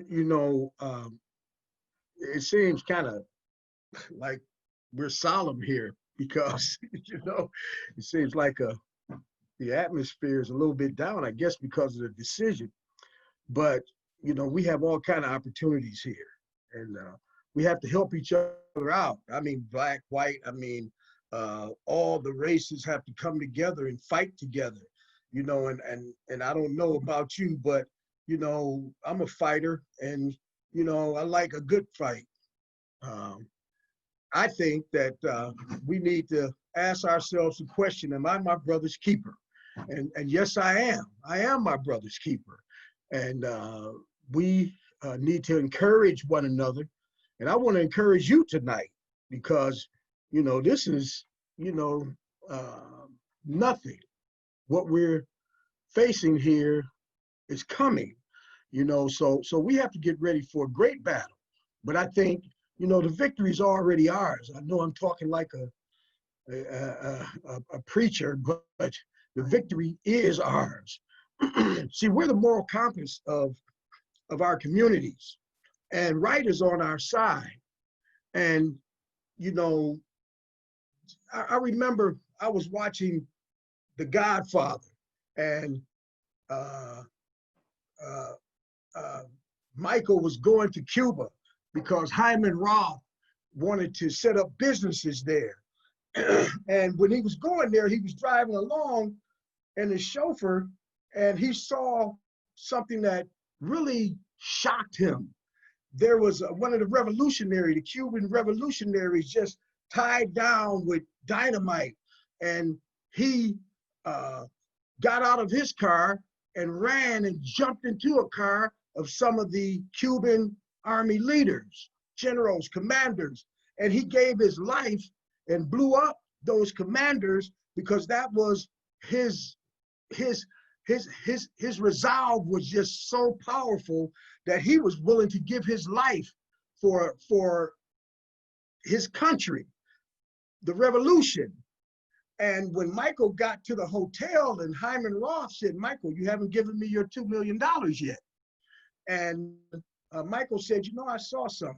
you know, it seems kind of like we're solemn here because, it seems like the atmosphere is a little bit down, I guess, because of the decision. But, we have all kind of opportunities here. And we have to help each other out. I mean, black, white, all the races have to come together and fight together, and I don't know about you, but, I'm a fighter and, I like a good fight. I think that we need to ask ourselves the question, am I my brother's keeper? And yes, I am. I am my brother's keeper. And we need to encourage one another. And I want to encourage you tonight because, this is, nothing. What we're facing here is coming, so we have to get ready for a great battle. But I think, the victory is already ours. I know I'm talking like a preacher, but the victory is ours. See, we're the moral compass of our communities, and right is on our side. And, I remember I was watching The Godfather, and Michael was going to Cuba because Hyman Roth wanted to set up businesses there. And when he was going there, he was driving along and his chauffeur, and he saw something that really shocked him. There was one of the Cuban revolutionaries just tied down with dynamite. And he got out of his car and ran and jumped into a car of some of the Cuban army leaders, generals, commanders. And he gave his life and blew up those commanders because that was his resolve was just so powerful that he was willing to give his life for his country, the revolution. And when Michael got to the hotel and Hyman Roth said, Michael, you haven't given me your $2 million yet. And Michael said, I saw something.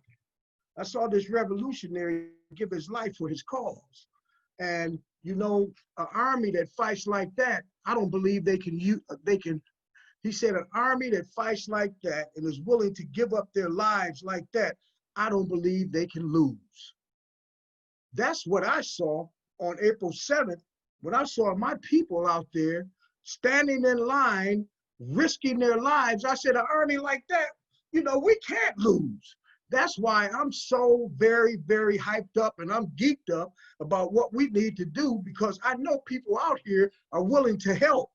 I saw this revolutionary give his life for his cause. And, an army that fights like that, I don't believe they can, he said, an army that fights like that and is willing to give up their lives like that, I don't believe they can lose. That's what I saw on April 7th, when I saw my people out there standing in line, risking their lives. I said, an army like that, we can't lose. That's why I'm so very, very hyped up and I'm geeked up about what we need to do, because I know people out here are willing to help,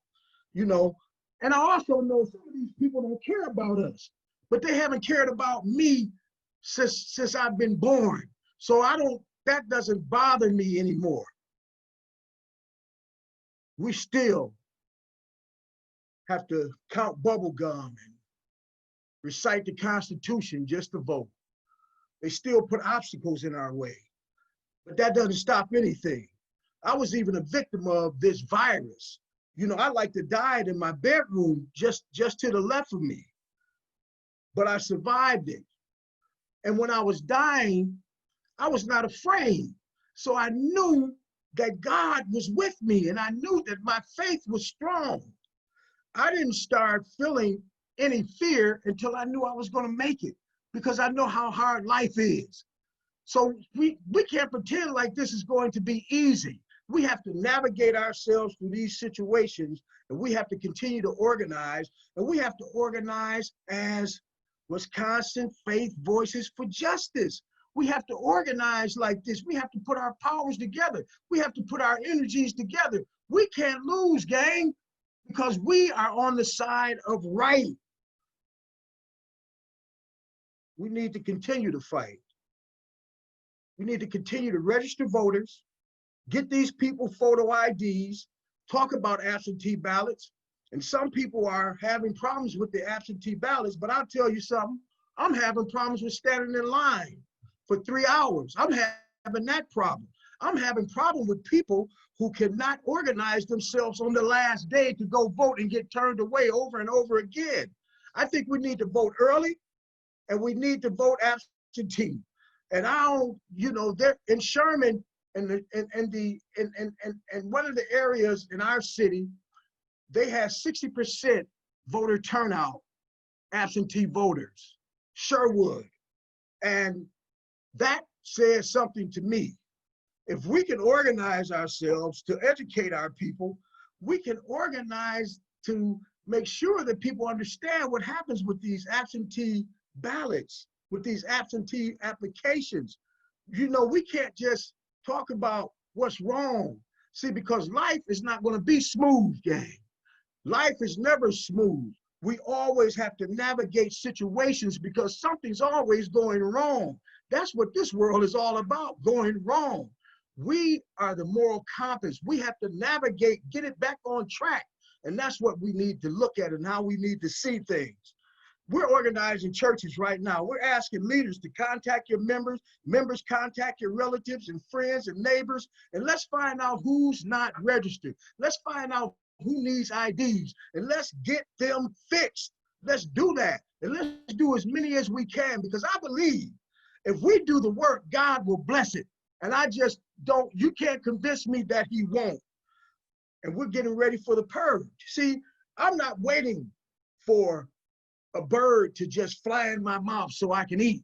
and I also know some of these people don't care about us, but they haven't cared about me since I've been born. So that doesn't bother me anymore. We still have to count bubble gum and recite the Constitution just to vote. They still put obstacles in our way, but that doesn't stop anything. I was even a victim of this virus. I like to die in my bedroom just to the left of me, but I survived it. And when I was dying, I was not afraid. So I knew that God was with me, and I knew that my faith was strong. I didn't start feeling any fear until I knew I was going to make it, because I know how hard life is. So we can't pretend like this is going to be easy. We have to navigate ourselves through these situations, and we have to continue to organize, and we have to organize as Wisconsin Faith Voices for Justice. We have to organize like this. We have to put our powers together. We have to put our energies together. We can't lose, gang, because we are on the side of right. We need to continue to fight. We need to continue to register voters, get these people photo IDs, talk about absentee ballots. And some people are having problems with the absentee ballots, but I'll tell you something, I'm having problems with standing in line for 3 hours. I'm having that problem. I'm having problem with people who cannot organize themselves on the last day to go vote and get turned away over and over again. I think we need to vote early. and we need to vote absentee. And I don't, you know, there in Sherman and one of the areas in our city, they had 60% voter turnout, absentee voters, Sherwood. And that says something to me. If we can organize ourselves to educate our people, we can organize to make sure that people understand what happens with these absentee ballots, with these absentee applications. You know, we can't just talk about what's wrong. See, because life is not going to be smooth, gang. Life is never smooth. We always have to navigate situations because something's always going wrong. That's what this world is all about, going wrong. We are the moral compass. We have to navigate, get it back on track. And that's what we need to look at and how we need to see things. We're organizing churches right now. We're asking leaders to contact your members, members contact your relatives and friends and neighbors, and let's find out who's not registered. Let's find out who needs IDs, and let's get them fixed. Let's do that, and let's do as many as we can, because I believe if we do the work, God will bless it. And I just don't, you can't convince me that he won't. And we're getting ready for the purge. See, I'm not waiting for a bird to just fly in my mouth so I can eat.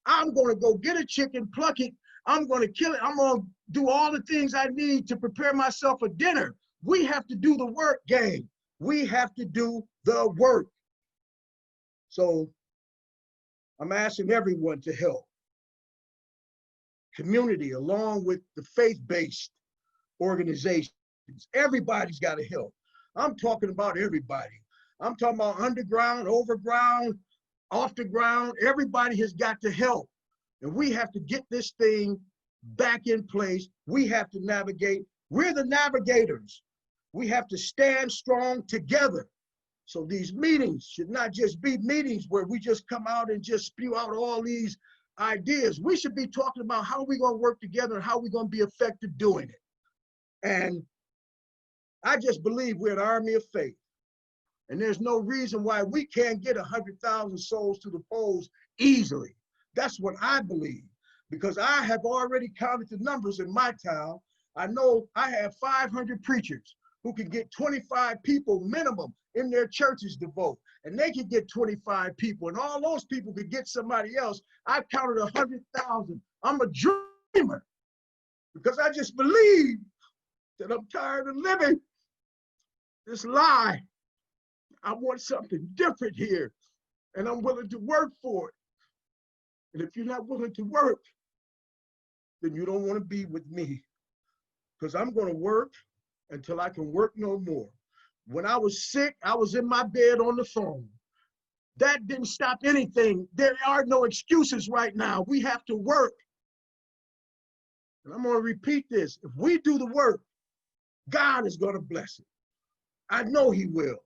I'm going to go get a chicken, pluck it. I'm going to kill it. I'm going to do all the things I need to prepare myself for dinner. We have to do the work, gang. We have to do the work. So I'm asking everyone to help. Community, along with the faith-based organizations. Everybody's got to help. I'm talking about everybody. I'm talking about underground, overground, off the ground. Everybody has got to help. And we have to get this thing back in place. We have to navigate. We're the navigators. We have to stand strong together. So these meetings should not just be meetings where we just come out and just spew out all these ideas. We should be talking about how we're going to work together and how we're going to be effective doing it. And I just believe we're an army of faith. And there's no reason why we can't get 100,000 souls to the polls easily. That's what I believe, because I have already counted the numbers in my town. I know I have 500 preachers who can get 25 people minimum in their churches to vote. And they could get 25 people, and all those people could get somebody else. I've counted 100,000. I'm a dreamer because I just believe that I'm tired of living this lie. I want something different here, and I'm willing to work for it. And if you're not willing to work, then you don't want to be with me, because I'm going to work until I can work no more. When I was sick, I was in my bed on the phone. That didn't stop anything. There are no excuses right now. We have to work. And I'm going to repeat this. If we do the work, God is going to bless it. I know he will.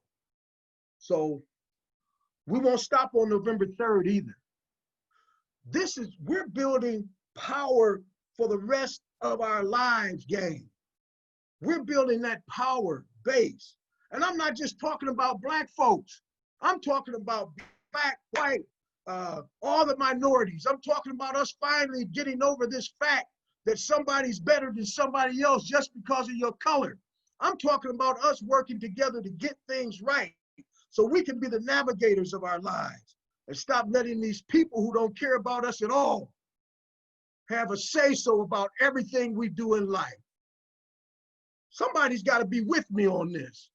So we won't stop on November 3rd either. We're building power for the rest of our lives, gang. We're building that power base. And I'm not just talking about Black folks. I'm talking about Black, white, all the minorities. I'm talking about us finally getting over this fact that somebody's better than somebody else just because of your color. I'm talking about us working together to get things right so we can be the navigators of our lives and stop letting these people who don't care about us at all have a say-so about everything we do in life. Somebody's got to be with me on this.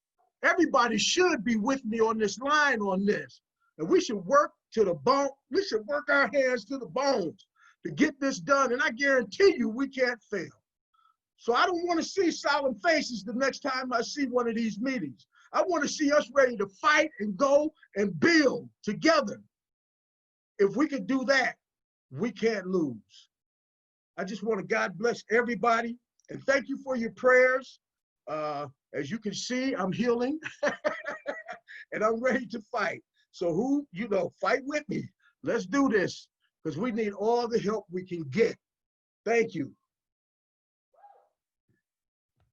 Everybody should be with me on this line on this. And we should work to the bone. We should work our hands to the bones to get this done. And I guarantee you we can't fail. So I don't want to see solemn faces the next time I see one of these meetings. I want to see us ready to fight and go and build together. If we could do that, we can't lose. I just want to God bless everybody. And thank you for your prayers. As you can see, I'm healing and I'm ready to fight. So fight with me. Let's do this because we need all the help we can get. Thank you.